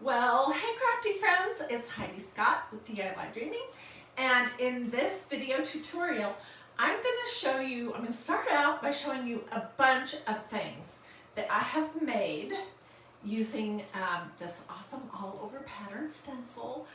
Well, hey crafty friends, it's Hiedi Scott with DiyDreaming, and in this video tutorial, I'm going to start out by showing you a bunch of things that I have made using this awesome all-over pattern stencil,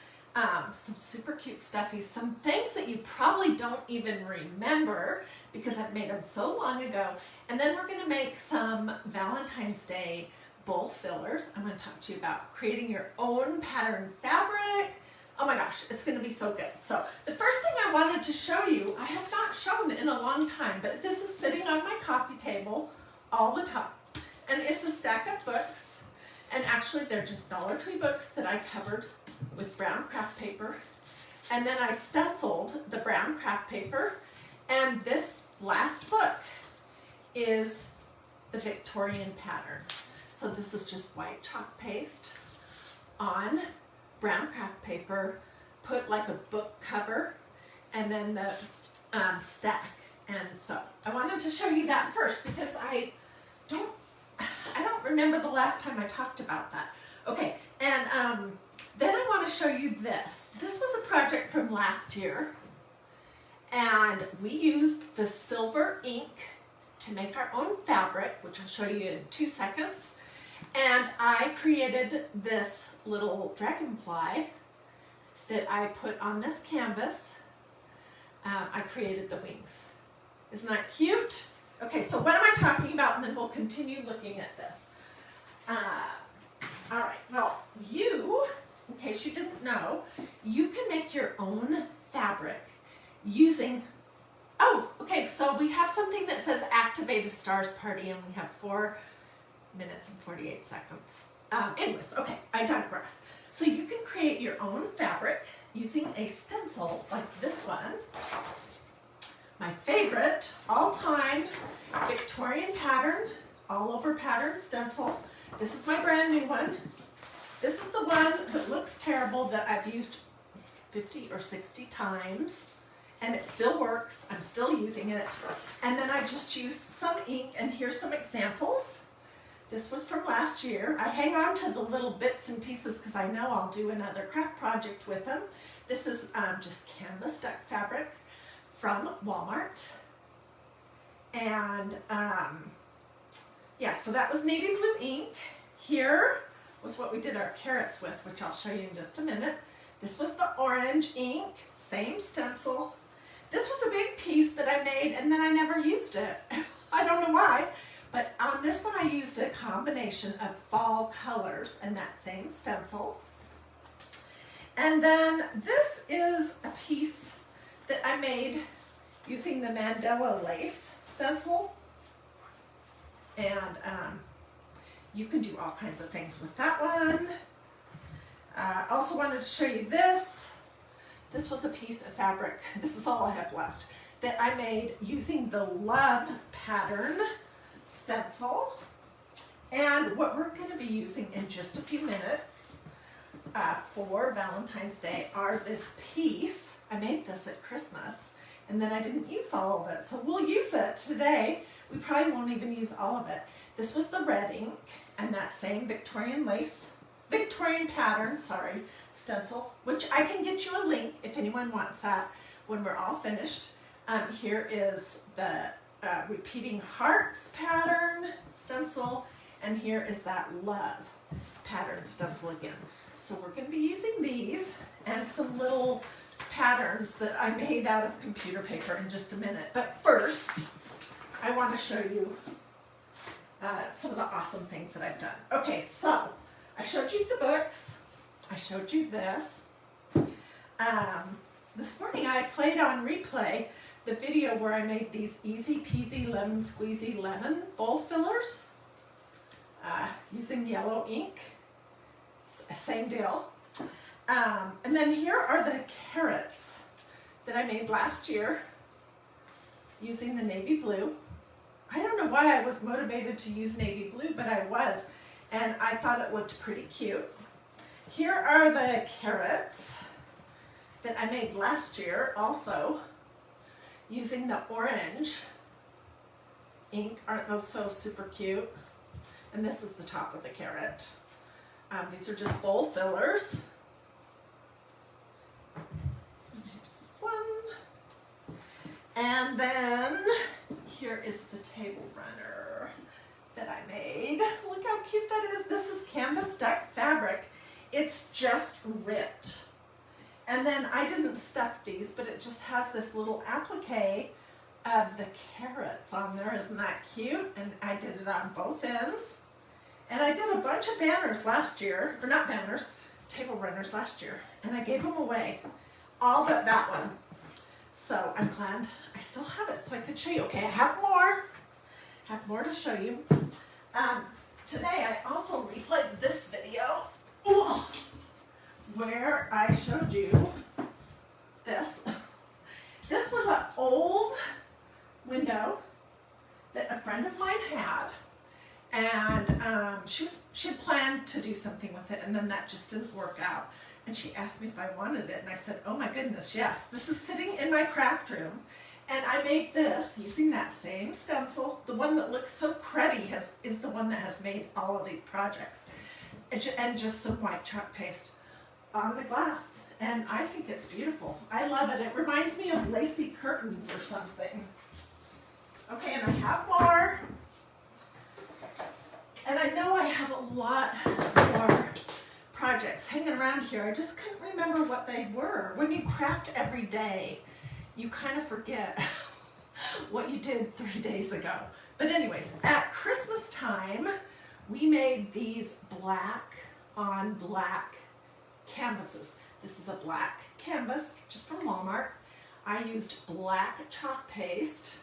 some super cute stuffies, some things that you probably don't even remember because I've made them so long ago, and then we're going to make some Valentine's Day bowl fillers. I'm going to talk to you about creating your own pattern fabric. Oh my gosh, it's going to be so good. So the first thing I wanted to show you, I have not shown in a long time, but this is sitting on my coffee table all the time. And it's a stack of books. And actually they're just Dollar Tree books that I covered with brown craft paper. And then I stenciled the brown craft paper. And this last book is the Victorian pattern. So this is just white chalk paste on brown craft paper, put like a book cover, and then the stack. And so I wanted to show you that first because I don't remember the last time I talked about that. Okay, and then I want to show you this. This was a project from last year, and we used the silver ink to make our own fabric, which I'll show you in 2 seconds. And I created this little dragonfly that I put on this canvas. I created the wings. Isn't that cute? Okay, so what am I talking about? And then we'll continue looking at this. All right, well, in case you didn't know, you can make your own fabric using, okay, so we have something that says Activate a Stars Party, and we have 4 minutes and 48 seconds. Anyways, okay, I digress. So you can create your own fabric using a stencil like this one. My favorite all-time Victorian pattern, all-over pattern stencil. This is my brand new one. This is the one that looks terrible that I've used 50 or 60 times. And it still works. I'm still using it. And then I just used some ink, and here's some examples. This was from last year. I hang on to the little bits and pieces because I know I'll do another craft project with them. This is just canvas duck fabric from Walmart. And yeah, so that was navy blue ink. Here was what we did our carrots with, which I'll show you in just a minute. This was the orange ink, same stencil. This was a big piece that I made and then I never used it. I don't know why. But on this one, I used a combination of fall colors and that same stencil. And then this is a piece that I made using the Mandela lace stencil. And you can do all kinds of things with that one. I also wanted to show you this. This was a piece of fabric. This is all I have left that I made using the Love pattern stencil. And what we're going to be using in just a few minutes for Valentine's Day are this piece. I made this at Christmas and then I didn't use all of it, so we'll use it today. We probably won't even use all of it. This was the red ink and that same Victorian pattern, stencil, which I can get you a link if anyone wants that when we're all finished. Here is the repeating hearts pattern stencil, and here is that love pattern stencil again. So we're going to be using these and some little patterns that I made out of computer paper in just a minute. But first, I want to show you some of the awesome things that I've done. Okay, so I showed you the books. I showed you this. This morning I played on replay the video where I made these easy peasy lemon squeezy lemon bowl fillers using yellow ink. Same deal. And then here are the carrots that I made last year using the navy blue. I don't know why I was motivated to use navy blue, but I was, and I thought it looked pretty cute. Here are the carrots that I made last year also using the orange ink. Aren't those so super cute? And this is the top of the carrot. These are just bowl fillers. And here's this one. And then here is the table runner that I made. Look how cute that is. This is canvas duck fabric. It's just ripped. And then I didn't stuff these, but it just has this little applique of the carrots on there. Isn't that cute? And I did it on both ends. And I did a bunch of banners last year, or not banners, table runners last year, and I gave them away, all but that one. So I'm glad I still have it, so I could show you. Okay, I have more to show you. Today I also replayed this video where I showed you this. This was an old window that a friend of mine had. And she had planned to do something with it, and then that just didn't work out. And she asked me if I wanted it, and I said, oh my goodness, yes. This is sitting in my craft room, and I made this using that same stencil. The one that looks so cruddy is the one that has made all of these projects. And just some white chalk paste on the glass. And I think it's beautiful. I love it. It reminds me of lacy curtains or something. Okay, and I have more. And I know I have a lot more projects hanging around here. I just couldn't remember what they were. When you craft every day, you kind of forget what you did 3 days ago. But anyways, at Christmas time, we made these black on black canvases. This is a black canvas, just from Walmart. I used black chalk paste.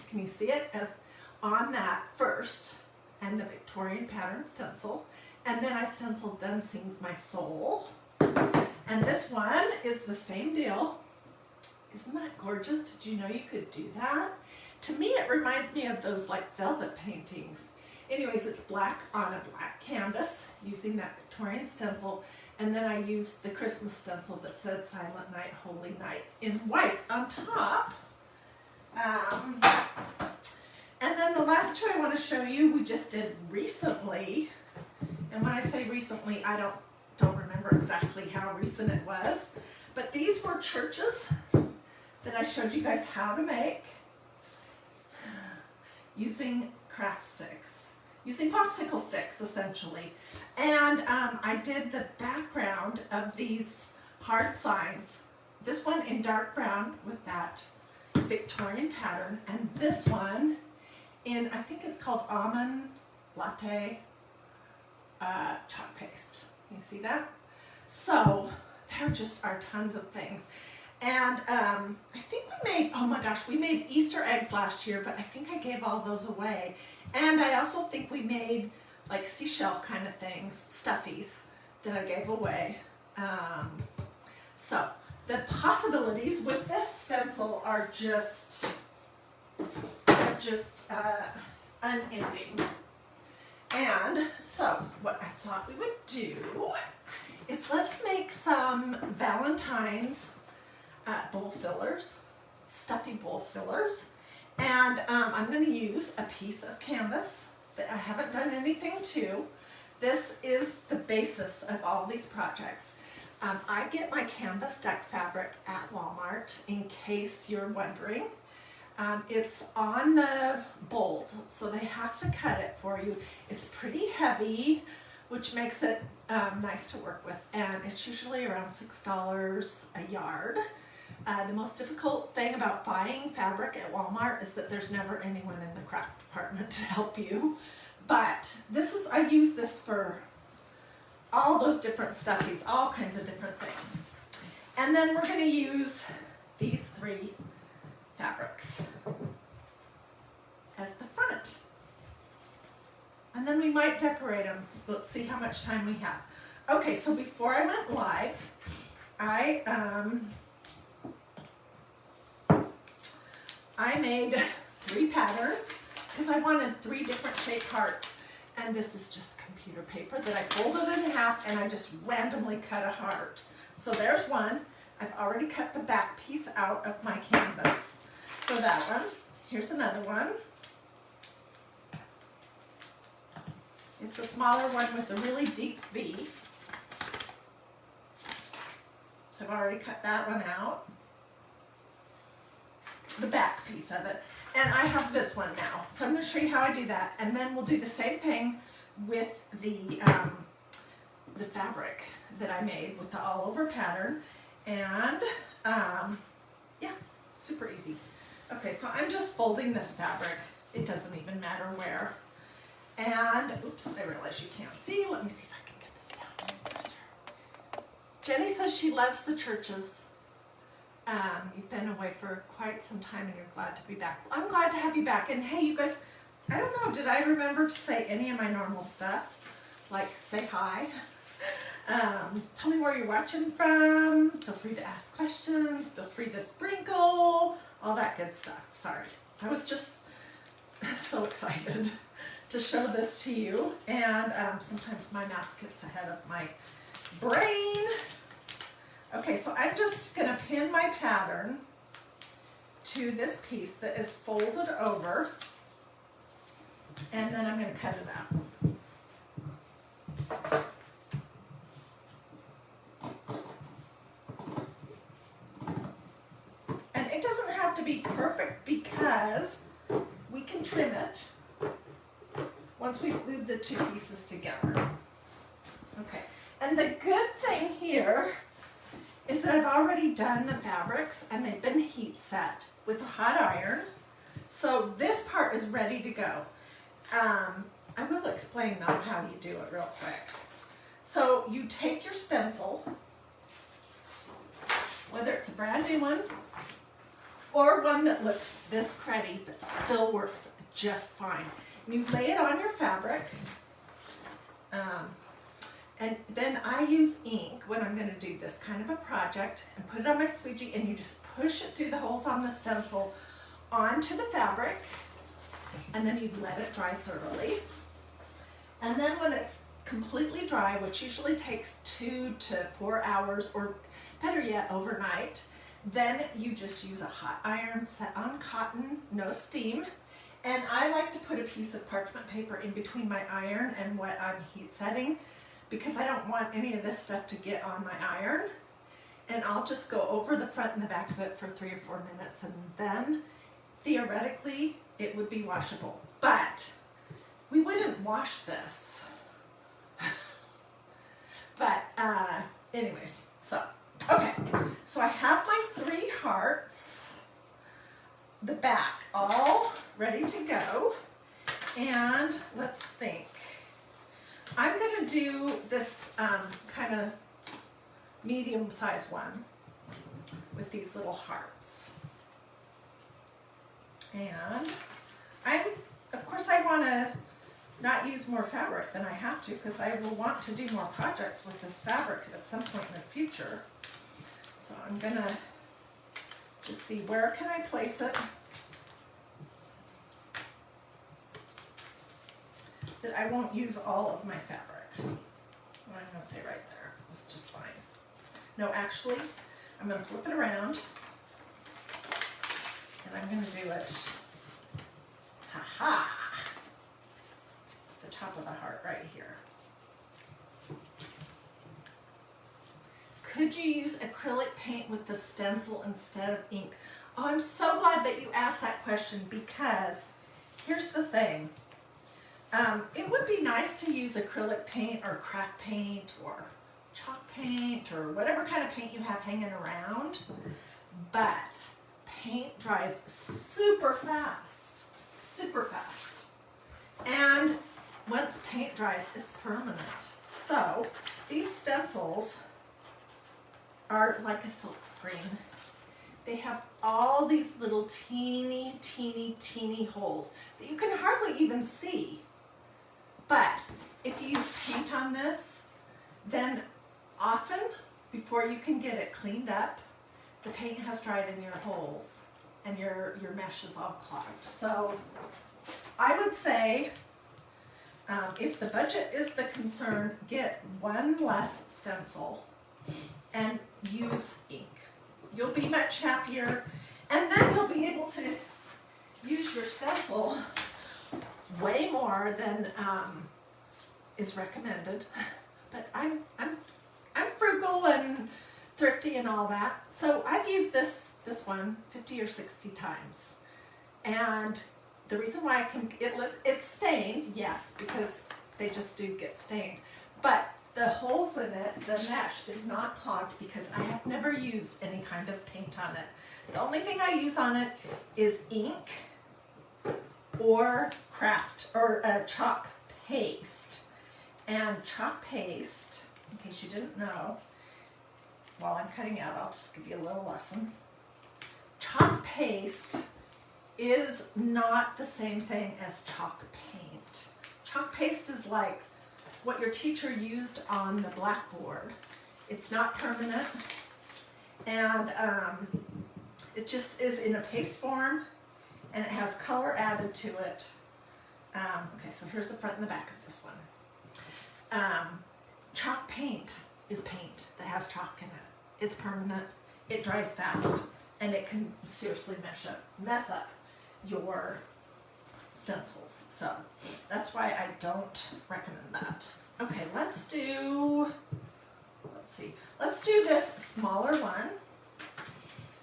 Can you see it? As on that first. And the Victorian pattern stencil. And then I stenciled Then Sings My Soul. And this one is the same deal. Isn't that gorgeous? Did you know you could do that? To me, it reminds me of those like velvet paintings. Anyways, it's black on a black canvas using that Victorian stencil. And then I used the Christmas stencil that said Silent Night, Holy Night in white on top. And then the last two I want to show you, we just did recently. And when I say recently, I don't remember exactly how recent it was. But these were churches that I showed you guys how to make using craft sticks, using popsicle sticks essentially. And I did the background of these hard signs. This one in dark brown with that Victorian pattern, and this one in, I think it's called almond latte chalk paste. You see that? So there just are tons of things. And I think we made, oh my gosh, we made Easter eggs last year, but I think I gave all those away. And I also think we made like seashell kind of things, stuffies that I gave away. So the possibilities with this stencil are just unending. And so what I thought we would do is let's make some Valentine's bowl fillers, stuffy bowl fillers. And I'm going to use a piece of canvas that I haven't done anything to. This is the basis of all these projects. I get my canvas duck fabric at Walmart, in case you're wondering. It's on the bolt, so they have to cut it for you. It's pretty heavy, which makes it nice to work with, and it's usually around $6 a yard. The most difficult thing about buying fabric at Walmart is that there's never anyone in the craft department to help you. But this is, I use this for all those different stuffies, all kinds of different things. And then we're going to use these three fabrics as the front. And then we might decorate them. Let's see how much time we have. Okay, so before I went live, I made 3 patterns because I wanted 3 different shaped hearts. And this is just computer paper that I folded in half and I just randomly cut a heart. So there's one. I've already cut the back piece out of my canvas for that one. Here's another one. It's a smaller one with a really deep V. So I've already cut that one out. The back piece of it. And I have this one now. So I'm going to show you how I do that. And then we'll do the same thing with the fabric that I made with the all over pattern. And yeah, super easy. Okay, so I'm just folding this fabric. It doesn't even matter where. And, oops, I realize you can't see. Let me see if I can get this down. Jenny says she loves the churches. You've been away for quite some time and you're glad to be back. Well, I'm glad to have you back. And hey, you guys, I don't know, did I remember to say any of my normal stuff? Like say hi. Tell me where you're watching from. Feel free to ask questions. Feel free to sprinkle. All that good stuff. Sorry. I was just so excited to show this to you. And sometimes my mouth gets ahead of my brain. Okay, so I'm just going to pin my pattern to this piece that is folded over. And then I'm going to cut it out. And it doesn't have to be perfect because we can trim it once we've glued the two pieces together. Okay, and the good thing here is that I've already done the fabrics and they've been heat set with a hot iron. So this part is ready to go. I will explain though how you do it real quick. So you take your stencil, whether it's a brand new one or one that looks this cruddy but still works just fine. And you lay it on your fabric. And then I use ink when I'm going to do this kind of a project and put it on my squeegee, and you just push it through the holes on the stencil onto the fabric, and then you let it dry thoroughly. And then when it's completely dry, which usually takes 2 to 4 hours, or better yet, overnight, then you just use a hot iron set on cotton, no steam. And I like to put a piece of parchment paper in between my iron and what I'm heat setting, because I don't want any of this stuff to get on my iron. And I'll just go over the front and the back of it for 3 or 4 minutes, and then theoretically it would be washable. But we wouldn't wash this. But anyways, so, okay. So I have my 3 hearts, the back all ready to go. And let's think. I'm going to do this kind of medium-sized one with these little hearts. And of course I want to not use more fabric than I have to, because I will want to do more projects with this fabric at some point in the future. So I'm going to just see, where can I place it that I won't use all of my fabric. Well, I'm going to say right there. It's just fine. No, actually, I'm going to flip it around, and I'm going to do it, ha-ha, the top of the heart right here. Could you use acrylic paint with the stencil instead of ink? Oh, I'm so glad that you asked that question, because here's the thing. It would be nice to use acrylic paint or craft paint or chalk paint or whatever kind of paint you have hanging around, but paint dries super fast, super fast. And once paint dries, it's permanent. So these stencils are like a silk screen. They have all these little teeny, teeny, teeny holes that you can hardly even see. But if you use paint on this, then often, before you can get it cleaned up, the paint has dried in your holes and your mesh is all clogged. So I would say, if the budget is the concern, get one less stencil and use ink. You'll be much happier, and then you'll be able to use your stencil way more than is recommended, but I'm frugal and thrifty and all that. So I've used this one 50 or 60 times. And the reason why it's stained, yes, because they just do get stained. But the holes in it, the mesh, is not clogged because I have never used any kind of paint on it. The only thing I use on it is ink or chalk paste. And chalk paste, in case you didn't know, while I'm cutting out, I'll just give you a little lesson. Chalk paste is not the same thing as chalk paint. Chalk paste is like what your teacher used on the blackboard. It's not permanent, and it just is in a paste form, and it has color added to it. Okay, so here's the front and the back of this one. Chalk paint is paint that has chalk in it. It's permanent, it dries fast, and it can seriously mess up your stencils. So that's why I don't recommend that. Okay, let's do this smaller one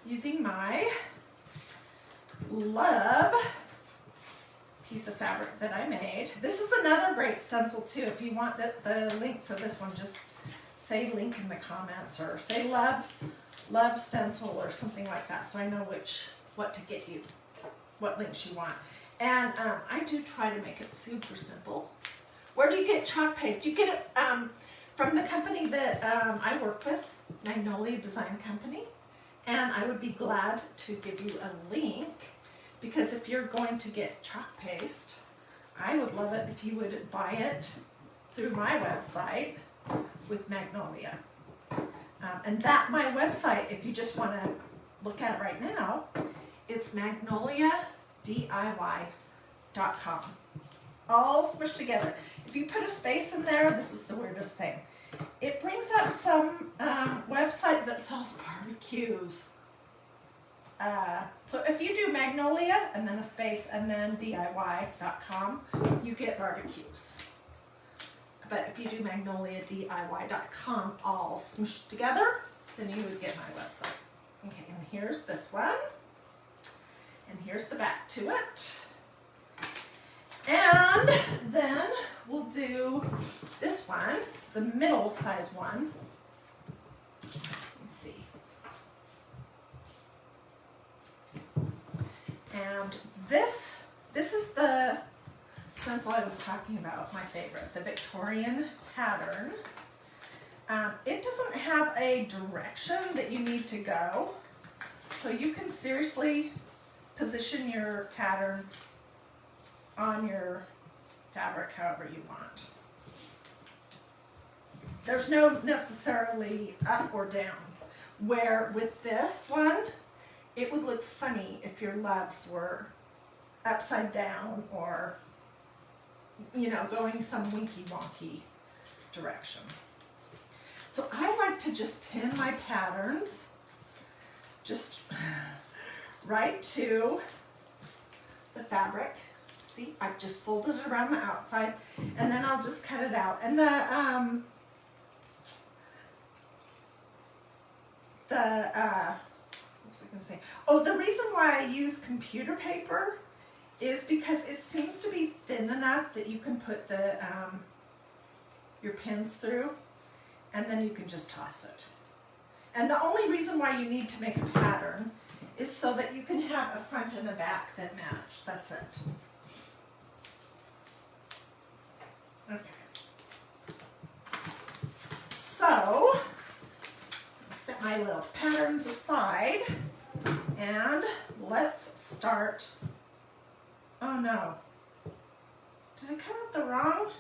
using my love piece of fabric that I made. This is another great stencil too. If you want the link for this one, just say link in the comments, or say love stencil or something like that, so I know what to get you, what links you want. And I do try to make it super simple. Where do you get chalk paste? You get it from the company that I work with, Magnolia Design Company, and I would be glad to give you a link, because if you're going to get chalk paste, I would love it if you would buy it through my website with Magnolia. And that my website, if you just want to look at it right now, it's magnoliadiy.com. All smushed together. If you put a space in there, this is the weirdest thing. It brings up some website that sells barbecues. So if you do Magnolia and then a space and then DIY.com, you get barbecues. But if you do magnoliadiy.com all smooshed together, then you would get my website. Okay, and here's this one. And here's the back to it. And then we'll do this one, the middle size one. Let's see. And this is the stencil I was talking about, my favorite, the Victorian pattern. It doesn't have a direction that you need to go, so you can seriously position your pattern on your fabric however you want. There's no necessarily up or down, where with this one, it would look funny if your loves were upside down or, you know, going some winky wonky direction. So I like to just pin my patterns just right to the fabric. See, I've just folded it around the outside, and then I'll just cut it out. And what was I going to say? Oh, the reason why I use computer paper is because it seems to be thin enough that you can put the your pins through, and then you can just toss it. And the only reason why you need to make a pattern is so that you can have a front and a back that match. That's it. Okay. So, set my little patterns aside, and let's start. Oh no. Did I cut out the wrong?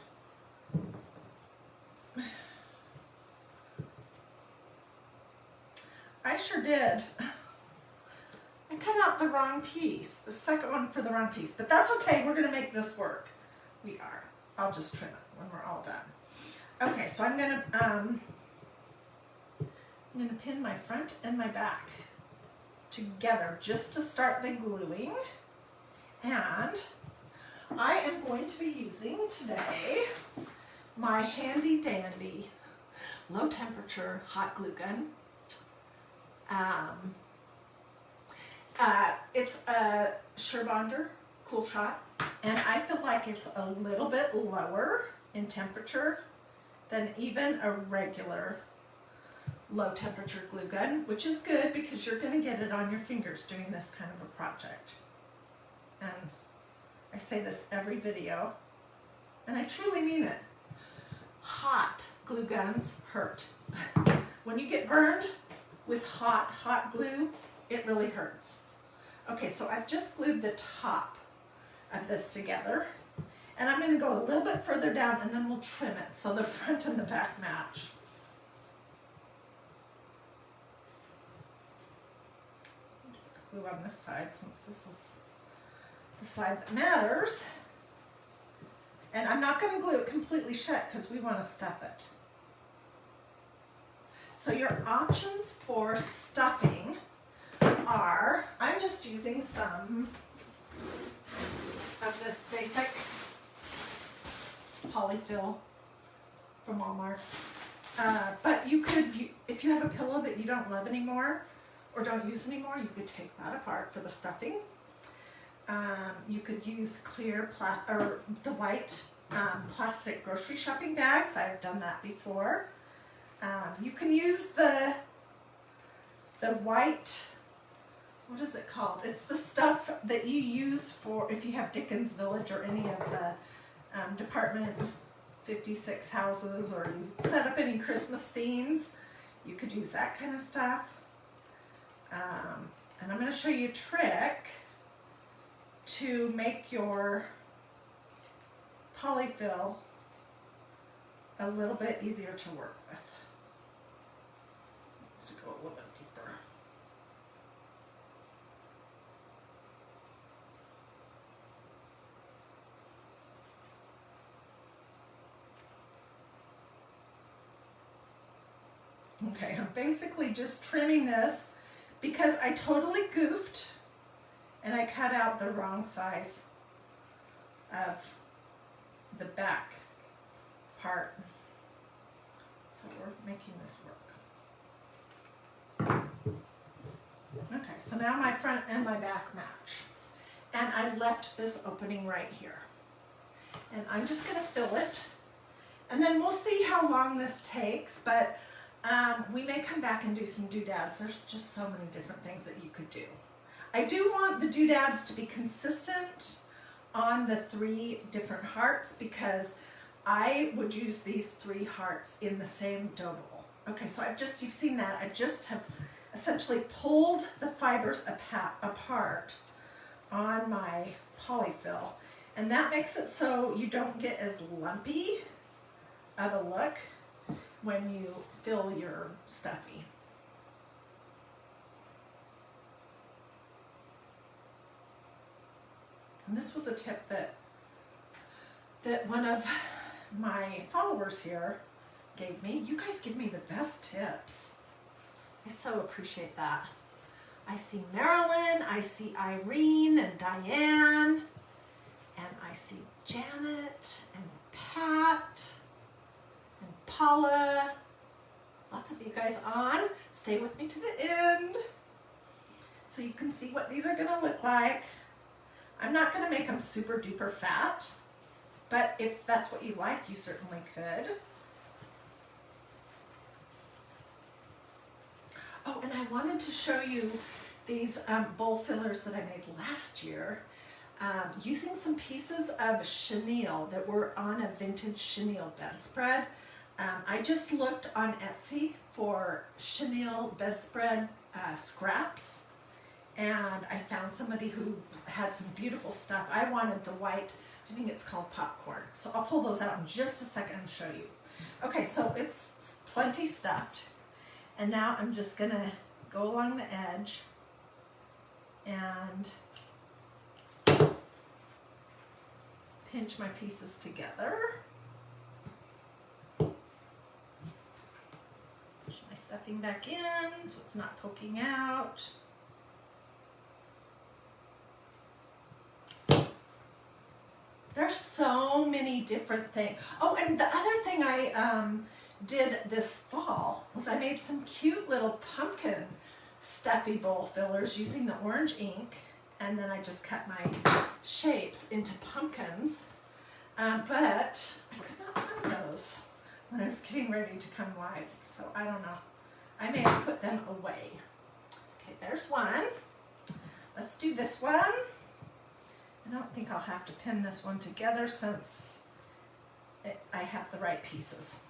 I sure did. I cut out the wrong piece, the second one for the wrong piece, but that's okay. We're going to make this work. We are. I'll just trim it when we're all done. Okay, so I'm going to pin my front and my back together just to start the gluing. And I am going to be using today my handy dandy low temperature hot glue gun. It's a Surebonder Cool Shot, and I feel like it's a little bit lower in temperature than even a regular low temperature glue gun, which is good because you're going to get it on your fingers doing this kind of a project. And I say this every video, and I truly mean it. Hot glue guns hurt. When you get burned with hot glue, it really hurts. Okay, so I've just glued the top of this together, and I'm going to go a little bit further down, and then we'll trim it so the front and the back match. Glue on this side since this is the side that matters. And I'm not going to glue it completely shut because we want to stuff it. So your options for stuffing are, I'm just using some of this basic polyfill from Walmart. But you could, if you have a pillow that you don't love anymore or don't use anymore, you could take that apart for the stuffing. You could use clear or the white plastic grocery shopping bags. I've done that before. You can use the white, what is it called? It's the stuff that you use for if you have Dickens Village or any of the Department 56 houses, or you set up any Christmas scenes. You could use that kind of stuff. And I'm going to show you a trick to make your polyfill a little bit easier to work with. Let's go a little bit deeper. Okay, I'm basically just trimming this because I totally goofed and I cut out the wrong size of the back part. So we're making this work. Okay, so now my front and my back match. And I left this opening right here. And I'm just gonna fill it. And then we'll see how long this takes, but we may come back and do some doodads. There's just so many different things that you could do. I do want the doodads to be consistent on the 3 different hearts because I would use these 3 hearts in the same dough bowl. Okay, so you've seen that. I just have essentially pulled the fibers apart on my polyfill. And that makes it so you don't get as lumpy of a look when you fill your stuffy. And this was a tip that one of my followers here gave me. You guys give me the best tips. I so appreciate that. I see Marilyn, I see Irene and Diane, and I see Janet and Pat and Paula. Lots of you guys on. Stay with me to the end so you can see what these are going to look like. I'm not going to make them super duper fat, but if that's what you like, you certainly could. Oh, and I wanted to show you these bowl fillers that I made last year using some pieces of chenille that were on a vintage chenille bedspread. I just looked on Etsy for chenille bedspread scraps, and I found somebody who had some beautiful stuff. I wanted the white, I think it's called popcorn. So I'll pull those out in just a second and show you. Okay, so it's plenty stuffed. And now I'm just gonna go along the edge and pinch my pieces together. Push my stuffing back in so it's not poking out. There's so many different things. Oh, and the other thing I did this fall was I made some cute little pumpkin stuffy bowl fillers using the orange ink, and then I just cut my shapes into pumpkins, but I could not find those when I was getting ready to come live, so I don't know. I may have put them away. Okay, there's one. Let's do this one. I don't think I'll have to pin this one together since I have the right pieces.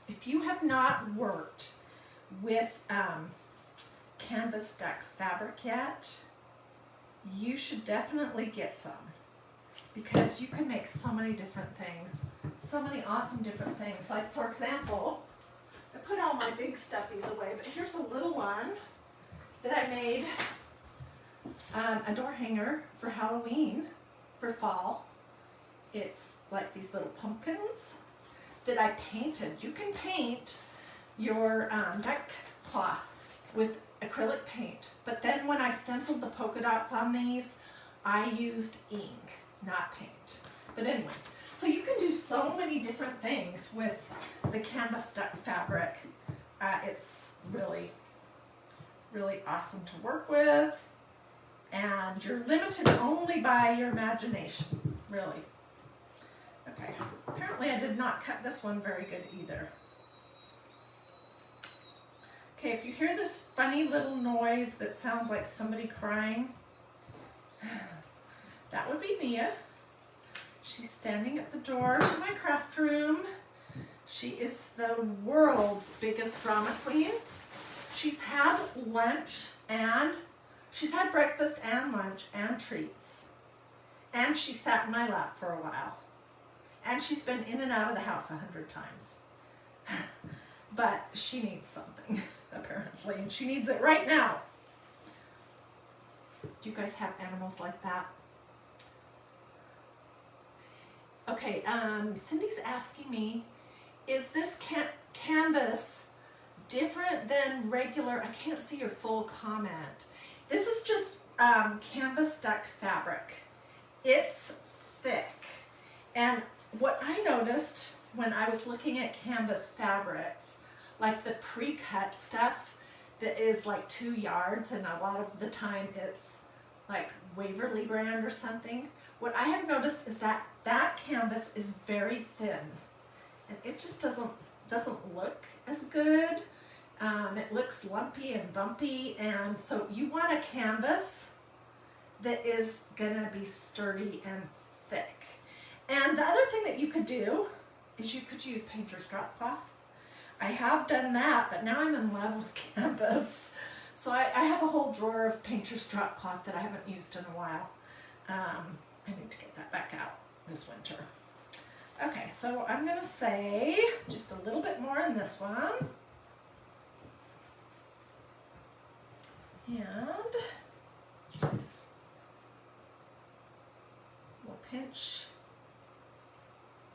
If you have not worked with canvas duck fabric yet, you should definitely get some, because you can make so many different things, so many awesome different things. Like, for example, I put all my big stuffies away, but here's a little one that I made, a door hanger for Halloween, for fall. It's like these little pumpkins that I painted. You can paint your duck cloth with acrylic paint, but then when I stenciled the polka dots on these, I used ink, not paint. But anyways, so you can do so many different things with the canvas duck fabric. It's really, really awesome to work with, and you're limited only by your imagination, really. Okay, apparently I did not cut this one very good either. Okay, if you hear this funny little noise that sounds like somebody crying, that would be Mia. She's standing at the door to my craft room. She is the world's biggest drama queen. She's had lunch, and she's had breakfast and lunch and treats. And she sat in my lap for a while. And she's been in and out of the house 100 times. But she needs something, apparently, and she needs it right now. Do you guys have animals like that? Okay, Cindy's asking me, is this canvas different than regular? I can't see your full comment. This is just canvas duck fabric. It's thick. And what I noticed when I was looking at canvas fabrics, like the pre-cut stuff that is like 2 yards, and a lot of the time it's like Waverly brand or something. What I have noticed is that that canvas is very thin, and it just doesn't look as good. It looks lumpy and bumpy, and so you want a canvas that is gonna be sturdy and thick. And the other thing that you could do is you could use painter's drop cloth. I have done that, but now I'm in love with canvas. So I have a whole drawer of painter's drop cloth that I haven't used in a while. I need to get that back out this winter. Okay, so I'm gonna say just a little bit more in this one. And we'll pinch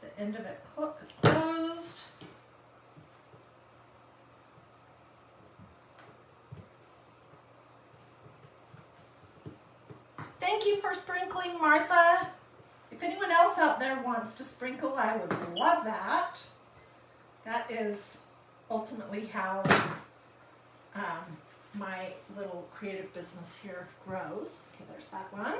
the end of it closed. Thank you for sprinkling, Martha. If anyone else out there wants to sprinkle, I would love that. That is ultimately how my little creative business here grows. Okay, there's that one.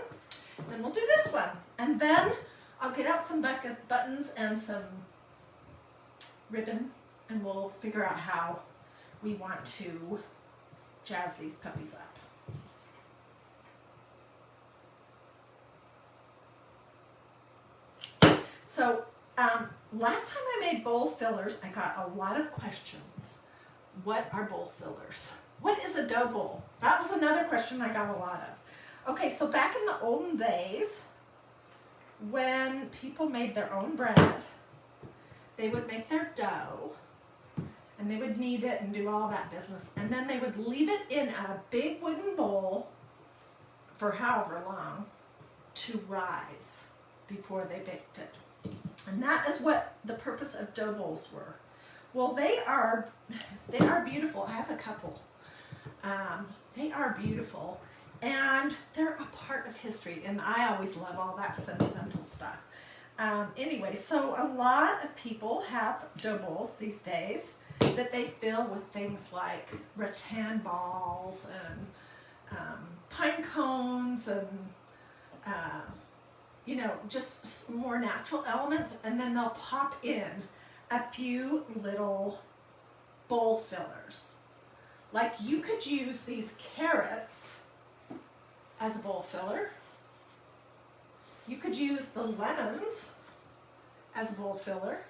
Then we'll do this one. And then I'll get out some buttons and some ribbon, and we'll figure out how we want to jazz these puppies up. So last time I made bowl fillers, I got a lot of questions. What are bowl fillers? What is a dough bowl? That was another question I got a lot of. Okay, so back in the olden days, when people made their own bread, they would make their dough, and they would knead it and do all that business, and then they would leave it in a big wooden bowl for however long to rise before they baked it. And that is what the purpose of dough bowls were. Well, they are beautiful. I have a couple. They are beautiful, and they're a part of history, and I always love all that sentimental stuff. Anyway, so a lot of people have dough bowls these days that they fill with things like rattan balls and pine cones and you know, just more natural elements, and then they'll pop in a few little bowl fillers. Like you could use these carrots as a bowl filler. You could use the lemons as a bowl filler.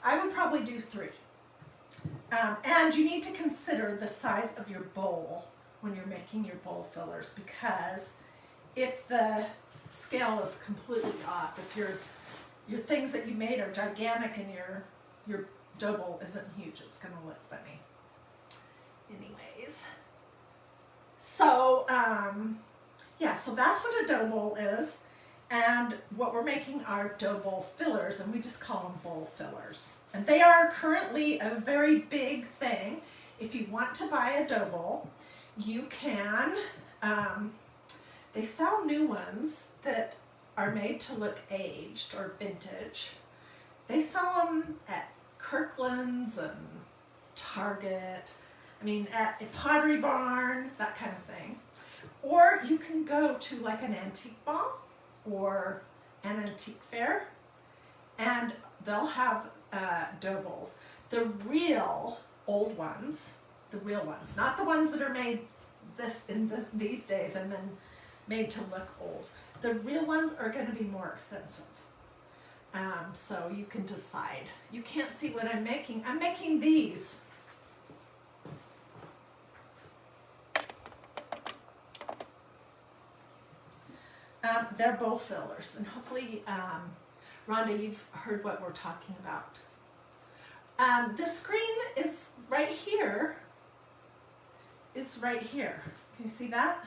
I would probably do 3. And you need to consider the size of your bowl when you're making your bowl fillers, because if the scale is completely off, if your things that you made are gigantic and your dough bowl isn't huge, it's going to look funny. Anyways, so yeah, so that's what a dough bowl is, and what we're making are dough bowl fillers, and we just call them bowl fillers. And they are currently a very big thing. If you want to buy a dough bowl, you can, they sell new ones that are made to look aged or vintage. They sell them at Kirkland's and Target, I mean at a Pottery Barn, that kind of thing. Or you can go to like an antique mall or an antique fair, and they'll have dough bowls. The real old ones, the real ones, not the ones that are made these days and then made to look old. The real ones are going to be more expensive. So you can decide. You can't see what I'm making. I'm making these. They're bowl fillers, and hopefully, Rhonda, you've heard what we're talking about. The screen is right here. Can you see that?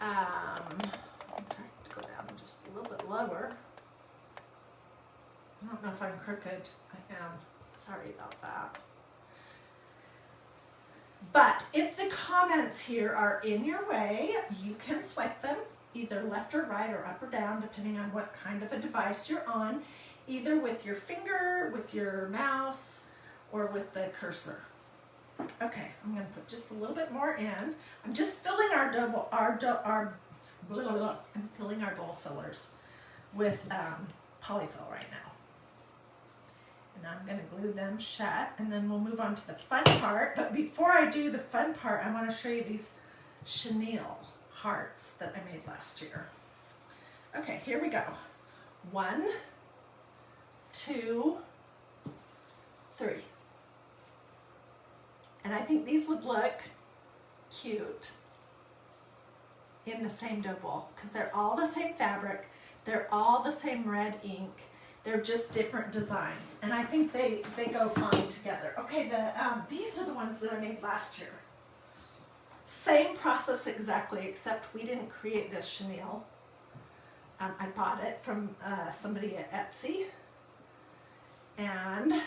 I'm trying to go down just a little bit lower. I don't know if I'm crooked. I am. Sorry about that. But if the comments here are in your way, you can swipe them either left or right or up or down, depending on what kind of a device you're on, either with your finger, with your mouse, or with the cursor. Okay, I'm going to put just a little bit more in. I'm just filling I'm filling our bowl fillers with polyfill right now. And I'm going to glue them shut, and then we'll move on to the fun part. But before I do the fun part, I want to show you these Chenille Hearts that I made last year. Okay, here we go. 1, 2, 3. And I think these would look cute in the same dough bowl because they're all the same fabric. They're all the same red ink. They're just different designs. And I think they go fine together. Okay, these are the ones that I made last year. Same process exactly, except we didn't create this chenille. I bought it from somebody at Etsy. And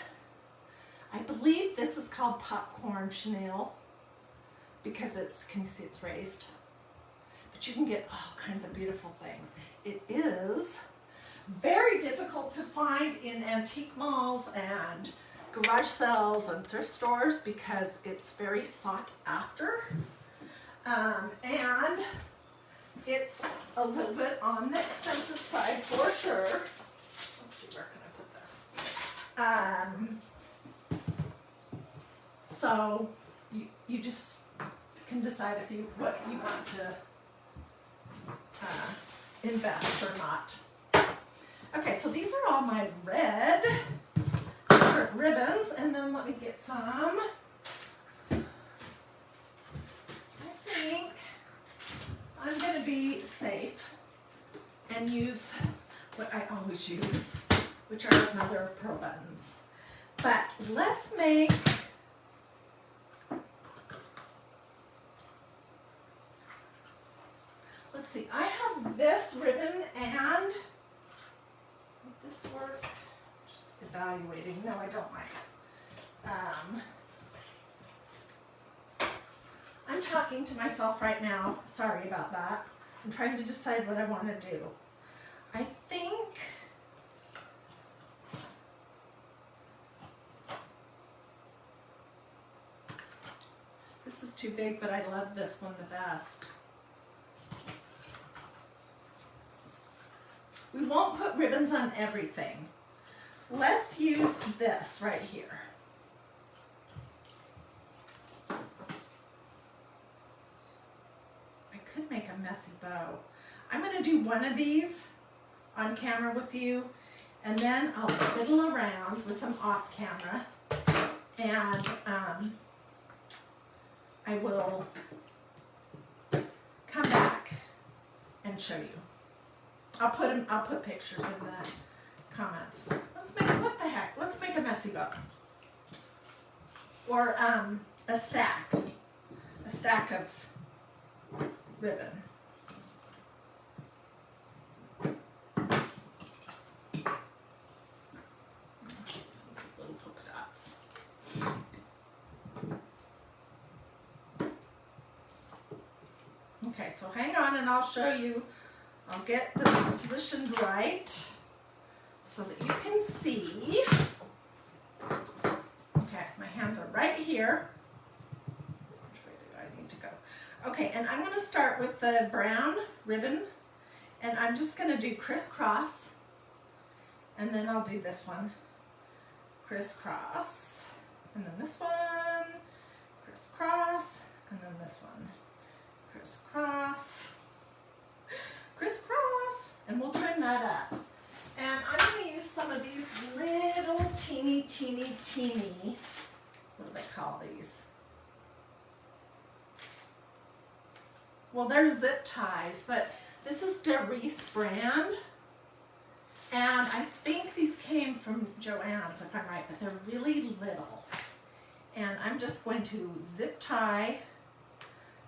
I believe this is called popcorn chenille because can you see it's raised? But you can get all kinds of beautiful things. It is very difficult to find in antique malls and garage sales and thrift stores because it's very sought after. And it's a little bit on the expensive side for sure. Let's see, where can I put this? So you just can decide what you want to invest or not. Okay, so these are all my red different ribbons, and then let me get some. I think I'm going to be safe and use what I always use, which are mother of pearl buttons. But let's make let's see, I have this ribbon, and would this work? Just evaluating. No, I don't like it. talking to myself right now. Sorry about that. I'm trying to decide what I want to do. I think this is too big, but I love this one the best. We won't put ribbons on everything. Let's use this right here. I could make a messy bow. I'm going to do one of these on camera with you, and then I'll fiddle around with them off camera, and I will come back and show you. I'll put pictures in the comments. What the heck? Let's make a messy bow. Or a stack of ribbon. Some of these little polka dots. Okay, so hang on and I'll show you. I'll get this positioned right so that you can see. Okay, my hands are right here. Which way do I need to go? Okay, and I'm going to start with the brown ribbon, and I'm just going to do crisscross, and then I'll do this one, crisscross, and then this one, crisscross, and then this one, crisscross, crisscross, and we'll trim that up. And I'm going to use some of these little teeny, what do they call these? Well, they're zip ties, but this is DiyDreaming brand. And I think these came from Joann's, if I'm right, but they're really little. And I'm just going to zip tie.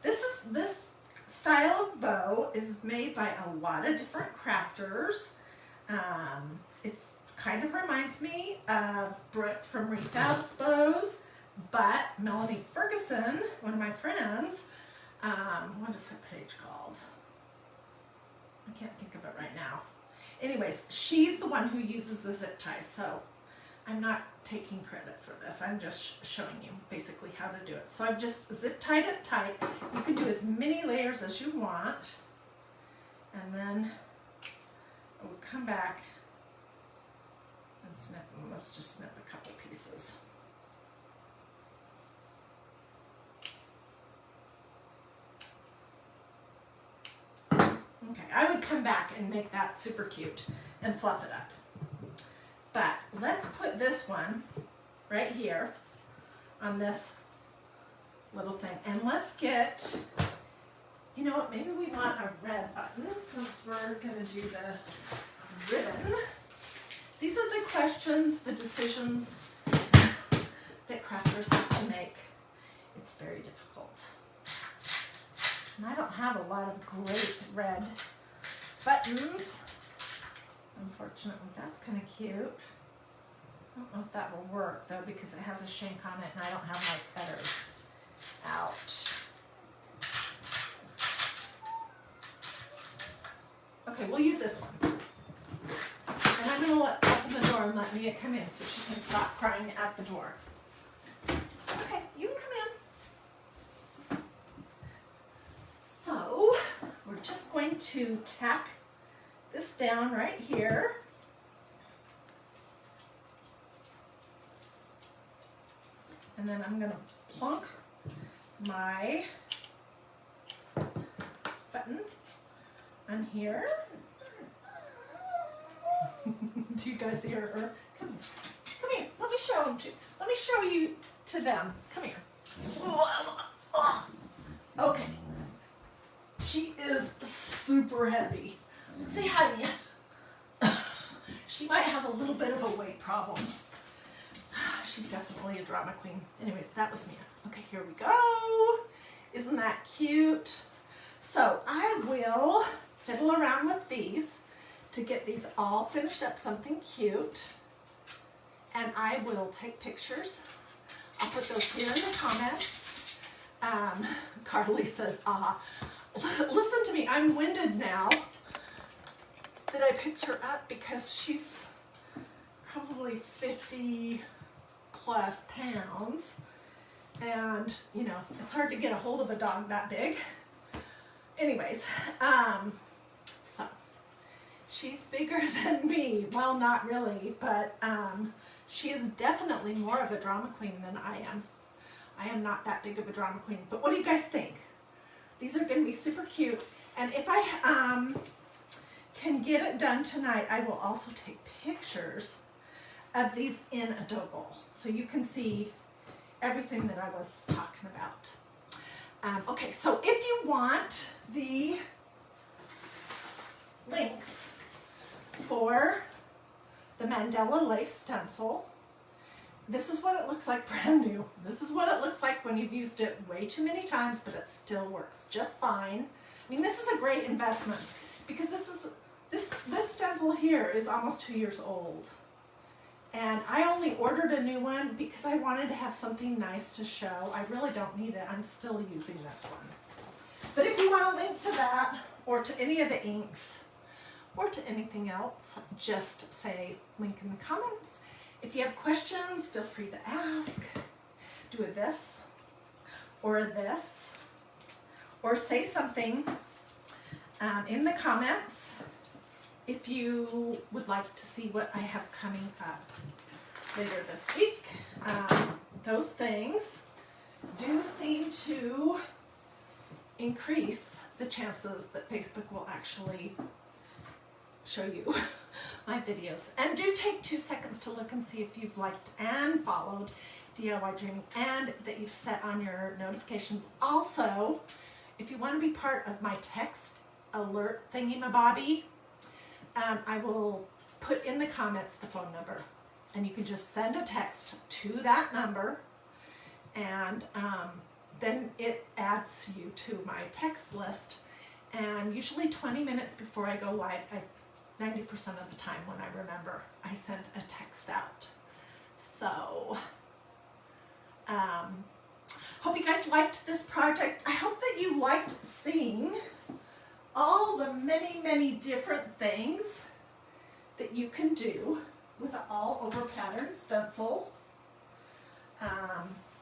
This style of bow is made by a lot of different crafters. It's kind of reminds me of Brooke from Refab's bows, but Melanie Ferguson, one of my friends, what is her page called? I can't think of it right now. Anyways, she's the one who uses the zip ties, so I'm not taking credit for this. I'm just showing you basically how to do it. So I've just zip tied it tight. You can do as many layers as you want, and then we'll come back and snip them. Let's just snip a couple pieces. Okay, I would come back and make that super cute and fluff it up. But let's put this one right here on this little thing. And let's get, you know what, maybe we want a red button since we're gonna do the ribbon. These are the questions, the decisions that crafters have to make. It's very difficult. And I don't have a lot of great red buttons. Unfortunately, that's kind of cute. I don't know if that will work though, because it has a shank on it and I don't have my cutters out. Okay, we'll use this one. And I'm gonna open the door and let Mia come in so she can stop crying at the door. Okay, you can come in. So, we're just going to tack this down right here. And then I'm going to plunk my button on here. Do you guys hear her? Come here. Come here. Let me show them to. Let me show you to them. Come here. Okay. She is super heavy. Say hi, Mia. She might have a little bit of a weight problem. She's definitely a drama queen. Anyways, that was Mia. Okay, here we go. Isn't that cute? So I will fiddle around with these to get these all finished up, something cute. And I will take pictures. I'll put those here in the comments. Carly says, listen to me, I'm winded now that I picked her up because she's probably 50 plus pounds. And, you know, it's hard to get a hold of a dog that big. Anyways, so she's bigger than me. Well, not really, but she is definitely more of a drama queen than I am. I am not that big of a drama queen. But what do you guys think? These are going to be super cute. And if I can get it done tonight, I will also take pictures of these in a dough bowl, so you can see everything that I was talking about. Okay, so if you want the links for the Mandela lace stencil, this is what it looks like brand new. This is what it looks like when you've used it way too many times, but it still works just fine. I mean, this is a great investment because this stencil here is almost 2 years old. And I only ordered a new one because I wanted to have something nice to show. I really don't need it. I'm still using this one. But if you want a link to that, or to any of the inks, or to anything else, just say link in the comments. If you have questions, feel free to ask. Do a this, or a this, or say something in the comments if you would like to see what I have coming up later this week. Those things do seem to increase the chances that Facebook will actually show you my videos. And do take 2 seconds to look and see if you've liked and followed DiyDreaming and that you've set on your notifications. Also, if you want to be part of my text alert thingy-mabobby, I will put in the comments the phone number, and you can just send a text to that number, and then it adds you to my text list. And usually 20 minutes before I go live, 90% of the time when I remember, I send a text out. So, hope you guys liked this project. I hope that you liked seeing all the many, many different things that you can do with an all-over pattern stencil,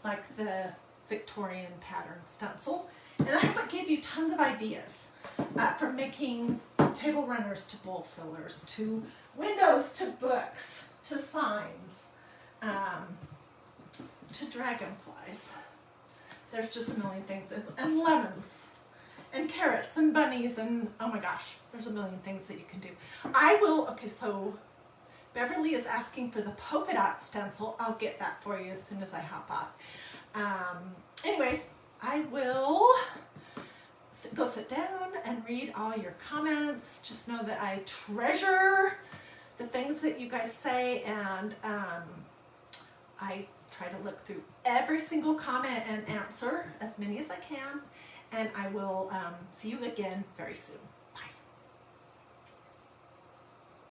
like the Victorian pattern stencil. And I hope it gave you tons of ideas, from making table runners to bowl fillers, to windows, to books, to signs, to dragonflies. There's just a million things, and lemons, and carrots, and bunnies, and oh my gosh, there's a million things that you can do. Okay, so Beverly is asking for the polka dot stencil. I'll get that for you as soon as I hop off. Anyways, I will go sit down and read all your comments. Just know that I treasure the things that you guys say, and I try to look through every single comment and answer as many as I can. And I will see you again very soon.